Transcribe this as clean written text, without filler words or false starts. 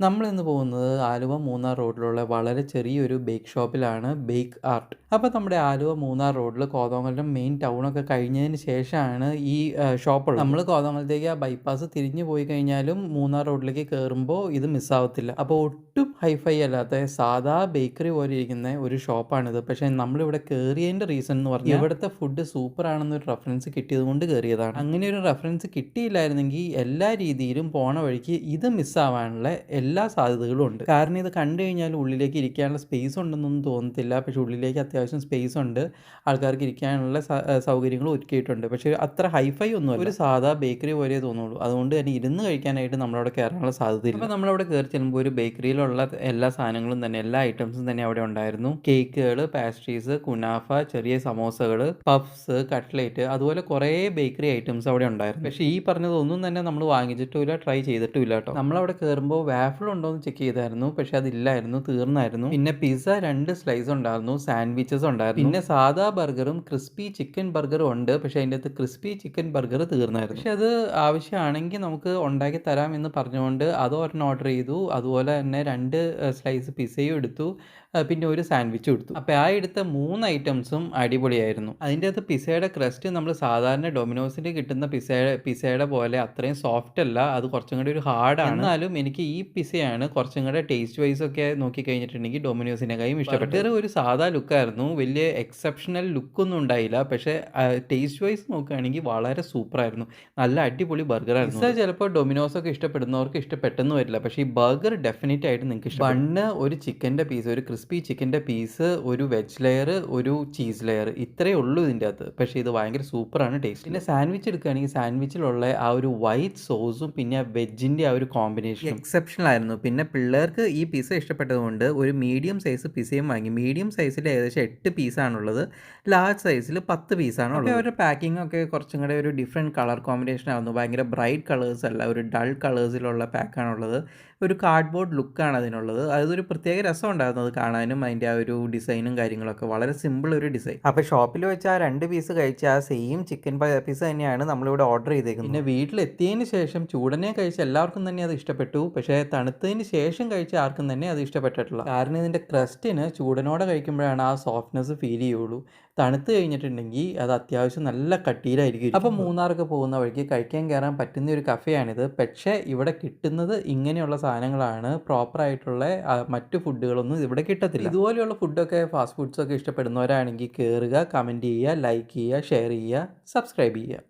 നമ്മളിന്ന് പോകുന്നത് ആലുവ മൂന്നാർ റോഡിലുള്ള വളരെ ചെറിയൊരു ബേക്ക് ഷോപ്പിലാണ്. Bake art. അപ്പോൾ നമ്മുടെ ആലുവ മൂന്നാർ റോഡിൽ കോതമംഗലം മെയിൻ ടൗണൊക്കെ കഴിഞ്ഞതിന് ശേഷമാണ് ഈ ഷോപ്പുള്ളത്. നമ്മൾ കോതമംഗലത്തേക്ക് ആ ബൈപ്പാസ് തിരിഞ്ഞു പോയി കഴിഞ്ഞാലും മൂന്നാർ റോഡിലേക്ക് കയറുമ്പോൾ ഇത് മിസ്സാവത്തില്ല. അപ്പോൾ ഒട്ടും ഹൈഫൈ അല്ലാത്ത സാധാ ബേക്കറി പോലെ ഇരിക്കുന്ന ഒരു ഷോപ്പാണിത്. പക്ഷേ നമ്മളിവിടെ കയറിയതിൻ്റെ റീസൺ എന്ന് പറഞ്ഞാൽ ഇവിടുത്തെ ഫുഡ് സൂപ്പർ ആണെന്നൊരു റെഫറൻസ് കിട്ടിയത് കൊണ്ട് കയറിയതാണ്. അങ്ങനെ ഒരു റെഫറൻസ് കിട്ടിയില്ലായിരുന്നെങ്കിൽ എല്ലാ രീതിയിലും പോണ വഴിക്ക് ഇത് മിസ്സാവാനുള്ള എല്ലാ സാധ്യതകളും ഉണ്ട്. കാരണം ഇത് കണ്ടു കഴിഞ്ഞാൽ ഉള്ളിലേക്ക് ഇരിക്കാനുള്ള സ്പേസ് ഉണ്ടെന്നൊന്നും തോന്നത്തില്ല. പക്ഷേ ഉള്ളിലേക്ക് അത്യാവശ്യം സ്പേസ് ഉണ്ട്. ആൾക്കാർക്ക് ഇരിക്കാനുള്ള സൗകര്യങ്ങൾ ഒരുക്കിയിട്ടുണ്ട്. പക്ഷേ അത്ര ഹൈഫൈ ഒന്നുമല്ല. ഒരു സാധാ ബേക്കറി പോലെ തോന്നുള്ളൂ. അതുകൊണ്ട് തന്നെ ഇരുന്ന് കഴിക്കാനായിട്ട് നമ്മളവിടെ കയറാനുള്ള സാധ്യതയില്ല. അപ്പോൾ നമ്മളവിടെ കയറി ചെല്ലുമ്പോൾ ഒരു ബേക്കറിയിലുള്ള എല്ലാ സാധനങ്ങളും തന്നെ, എല്ലാ ഐറ്റംസും തന്നെ അവിടെ ഉണ്ടായിരുന്നു. കേക്കുകൾ, പാസ്ട്രീസ്, കുനാഫ, ചെറിയ സമോസകൾ, പഫ്സ്, കട്ട്ലേറ്റ്, അതുപോലെ കുറേ ബേക്കറി ഐറ്റംസ് അവിടെ ഉണ്ടായിരുന്നു. പക്ഷേ ഈ പറഞ്ഞതൊന്നും തന്നെ നമ്മൾ വാങ്ങിച്ചിട്ടുമില്ല, ട്രൈ ചെയ്തിട്ടുമില്ല കേട്ടോ. നമ്മളവിടെ കയറുമ്പോൾ വാഫിൾ ഉണ്ടോ എന്ന് ചെക്ക് ചെയ്തായിരുന്നു. പക്ഷെ അതില്ലായിരുന്നു, തീർന്നായിരുന്നു. പിന്നെ പിസ്സ 2 സ്ലൈസ് ഉണ്ടായിരുന്നു, സാൻഡ്വിച്ചസ് ഉണ്ടായിരുന്നു. പിന്നെ സാധാ ബർഗറും ക്രിസ്പി ചിക്കൻ ബർഗറും ഉണ്ട്. പക്ഷെ അതിൻ്റെ അകത്ത് ക്രിസ്പി ചിക്കൻ ബർഗർ തീർന്നായിരുന്നു. പക്ഷെ അത് ആവശ്യമാണെങ്കിൽ നമുക്ക് ഉണ്ടാക്കി തരാം എന്ന് പറഞ്ഞുകൊണ്ട് അത് ഒരെണ്ണം ഓർഡർ ചെയ്തു. അതുപോലെ തന്നെ 2 സ്ലൈസ് പിസ്സയും എടുത്തു. പിന്നെ ഒരു സാൻഡ്വിച്ചും എടുത്തു. അപ്പോൾ ആ എടുത്ത 3 ഐറ്റംസും അടിപൊളിയായിരുന്നു. അതിൻ്റെ അകത്ത് പിസ്സയുടെ ക്രസ്റ്റ് നമ്മൾ സാധാരണ ഡൊമിനോസിൽ കിട്ടുന്ന പിസ്സയുടെ പോലെ അത്രയും സോഫ്റ്റ് അല്ല. അത് കുറച്ചും കൂടി ഒരു ഹാർഡാണ്. എന്നാലും എനിക്ക് ഈ പിസ്സയാണ് കുറച്ചും കൂടെ ടേസ്റ്റ് വൈസ് ഒക്കെ നോക്കി കഴിഞ്ഞിട്ടുണ്ടെങ്കിൽ ഡൊമിനോസിനെക്കാളും ഇഷ്ടപ്പെട്ടത്. ഒരു സാധാ ലുക്കായിരുന്നു, വലിയ എക്സെപ്ഷണൽ ലുക്കൊന്നും ഉണ്ടായില്ല. പക്ഷേ ടേസ്റ്റ് വൈസ് നോക്കുകയാണെങ്കിൽ വളരെ സൂപ്പറായിരുന്നു. നല്ല അടിപൊളി ബർഗറായിരുന്നു. പിസ്സ ചിലപ്പോൾ ഡൊമിനോസൊക്കെ ഇഷ്ടപ്പെടുന്നവർക്ക് ഇഷ്ടപ്പെട്ടെന്ന് വരില്ല. പക്ഷേ ഈ ബർഗർ ഡെഫിനറ്റ് ആയിട്ട് നിങ്ങൾക്ക് ഇഷ്ടം. ബണ്ണ്, ഒരു ചിക്കൻ്റെ പീസ്, ഒരു ക്രിസ്പി ചിക്കൻ്റെ പീസ്, ഒരു വെജ് ലെയർ, ഒരു ചീസ് ലെയർ, ഇത്രയേ ഉള്ളൂ ഇതിൻ്റെ അകത്ത്. പക്ഷേ ഇത് ഭയങ്കര സൂപ്പറാണ് ടേസ്റ്റ്. പിന്നെ സാൻഡ്വിച്ച് എടുക്കുകയാണെങ്കിൽ സാൻഡ്വിച്ചിലുള്ള ആ ഒരു വൈറ്റ് സോസും പിന്നെ വെജിൻ്റെ ആ ഒരു കോമ്പിനേഷൻ എക്സെപ്ഷണൽ ആയിരുന്നു. പിന്നെ പിള്ളേർക്ക് ഈ പിസ്സ ഇഷ്ടപ്പെട്ടതുകൊണ്ട് ഒരു മീഡിയം സൈസ് പിസ്സയും വാങ്ങി. മീഡിയം സൈസിൽ ഏകദേശം 8 പീസാണുള്ളത്, ലാർജ് സൈസിൽ 10 പീസാണ് ഉള്ളത്. അവരുടെ പാക്കിംഗ് ഒക്കെ കുറച്ചും കൂടെ ഒരു ഡിഫറെൻറ്റ് കളർ കോമ്പിനേഷൻ ആയിരുന്നു. ഭയങ്കര ബ്രൈറ്റ് കളേഴ്സ് അല്ല, ഒരു ഡൾ കളേഴ്സിലുള്ള പാക്കാണുള്ളത്. ഒരു കാർഡ്ബോർഡ് ലുക്കാണ് അതിനുള്ളത്. അതൊരു പ്രത്യേക രസം ഉണ്ടായിരുന്നു അത് കാണാനും. അതിൻ്റെ ആ ഒരു ഡിസൈനും കാര്യങ്ങളൊക്കെ വളരെ സിമ്പിൾ ഒരു ഡിസൈൻ. അപ്പോൾ ഷോപ്പിൽ വെച്ച് ആ 2 പീസ് കഴിച്ച ആ സെയിം ചിക്കൻ പീസ് തന്നെയാണ് നമ്മളിവിടെ ഓർഡർ ചെയ്തേക്കുന്നത്. പിന്നെ വീട്ടിലെത്തിയതിന് ശേഷം ചൂടനെ കഴിച്ച എല്ലാവർക്കും തന്നെ അത് ഇഷ്ടപ്പെട്ടു. പക്ഷേ തണുത്തതിന് ശേഷം കഴിച്ച ആർക്കും തന്നെ അത് ഇഷ്ടപ്പെട്ടിട്ടില്ല. കാരണം ഇതിൻ്റെ ക്രസ്റ്റിന് ചൂടനോടെ കഴിക്കുമ്പോഴാണ് ആ സോഫ്റ്റ്നെസ് ഫീൽ ചെയ്യുള്ളൂ. തണുത്ത് കഴിഞ്ഞിട്ടുണ്ടെങ്കിൽ അത് അത്യാവശ്യം നല്ല കട്ടിയിലായിരിക്കും. അപ്പോൾ മൂന്നാറൊക്കെ പോകുന്ന വഴിക്ക് കഴിക്കാൻ കയറാൻ പറ്റുന്ന ഒരു കഫേയാണിത്. പക്ഷേ ഇവിടെ കിട്ടുന്നത് ഇങ്ങനെയുള്ള സാധനങ്ങളാണ്. പ്രോപ്പറായിട്ടുള്ള മറ്റു ഫുഡുകളൊന്നും ഇവിടെ കിട്ടത്തില്ല. ഇതുപോലെയുള്ള ഫുഡൊക്കെ, ഫാസ്റ്റ് ഫുഡ്സൊക്കെ ഇഷ്ടപ്പെടുന്നവരാണെങ്കിൽ കയറുക, കമൻറ്റ് ചെയ്യുക, ലൈക്ക് ചെയ്യുക, ഷെയർ ചെയ്യുക, സബ്സ്ക്രൈബ് ചെയ്യുക.